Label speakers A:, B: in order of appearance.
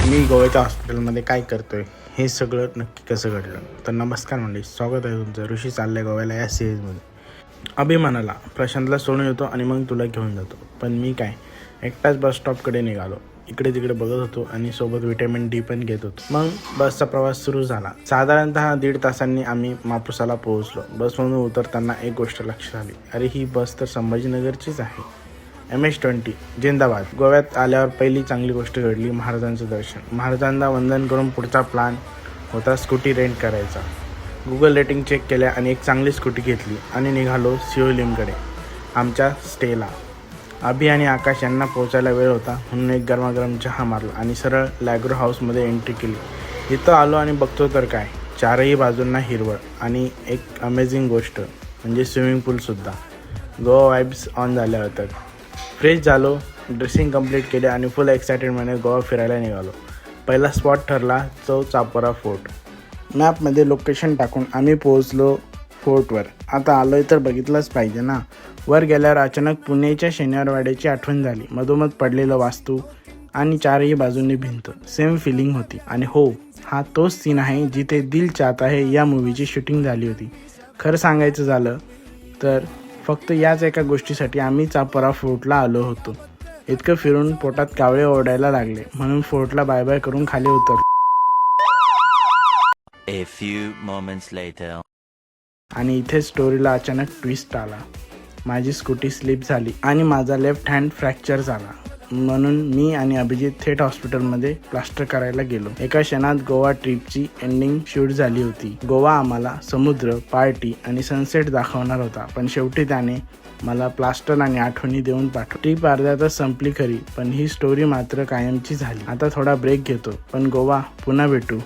A: मी गोव्याच्या हॉस्पिटलमध्ये काय करतोय हे सगळं नक्की कसं घडलं. तर नमस्कार मंडळी, स्वागत आहे तुमचं ऋषी चाललंय गोव्याला या सिरीजमध्ये. अभि म्हणाला प्रशांतला सोडून येतो आणि मग तुला घेऊन जातो, पण मी काय एकटाच बस स्टॉपकडे निघालो. इकडे तिकडे बघत होतो आणि सोबत विटॅमिन डी पण घेत होतो. मग बसचा प्रवास सुरू झाला. साधारणतः 1.5 तासांनी आम्ही मापुसाला पोहोचलो. बसमधून उतरताना एक गोष्ट लक्षात आली, अरे ही बस तर संभाजीनगरचीच आहे. MS-20 जिंदाबाद. गोव्यात आल्यावर पहिली चांगली गोष्ट घडली, महाराजांचं दर्शन. महाराजांना वंदन करून पुढचा प्लॅन होता स्कूटी रेंट करायचा. गुगल रेटिंग चेक केल्या आणि एक चांगली स्कूटी घेतली आणि निघालो सिओलिमकडे आमच्या स्टेला. अभि आणि आकाश यांना पोहोचायला वेळ होता म्हणून एक गरमागरम चहा मारला आणि सरळ लॅग्रो हाऊसमध्ये एंट्री केली. इथं आलो आणि बघतो तर काय, चारही बाजूंना हिरवळ आणि एक अमेझिंग गोष्ट म्हणजे स्विमिंग पूलसुद्धा. गोवा वाईब्स ऑन झाल्या होत्या. फ्रेश झालो, ड्रेसिंग कंप्लीट केले आणि फुल एक्साइटेडमध्ये गोवा फिरायला निघालो. पहिला स्पॉट ठरला तो चापोरा फोर्ट. मॅपमध्ये लोकेशन टाकून आम्ही पोहोचलो फोर्टवर. आता आलोय तर बघितलंच पाहिजे ना. वर गेल्यावर अचानक पुण्याच्या शनिवारवाड्याची आठवण झाली. मधोमध पडलेलं वास्तू आणि चारही बाजूंनी भिंत, सेम फिलिंग होती. आणि हो, हा तोच सीन आहे जिथे दिल चाहता है या मूवीची शूटिंग झाली होती. खरं सांगायचं झालं तर फक्त याच एका गोष्टीसाठी आम्ही चापोरा फोर्टला आलो होतो. इतकं फिरून पोटात कावळे ओरडायला लागले म्हणून फोर्टला बाय बाय करून खाली उतरलो.
B: A few moments later.
A: आणि इथे स्टोरीला अचानक ट्विस्ट आला. माझी स्कूटी स्लिप झाली आणि माझा लेफ्ट हँड फ्रॅक्चर झाला. म्हणून मी आणि अभिजित थेट हॉस्पिटलमध्ये प्लास्टर करायला गेलो. एका क्षणात गोवा ट्रिपची एंडिंग शूट झाली होती. गोवा आम्हाला समुद्र, पार्टी आणि सनसेट दाखवणार होता, पण शेवटी त्याने मला प्लास्टर आणि आठवणी देऊन पाठवली. ट्रिप अर्ध्या तास संपली खरी, पण ही स्टोरी मात्र कायमची झाली. आता थोडा ब्रेक घेतो, पण गोवा पुन्हा भेटू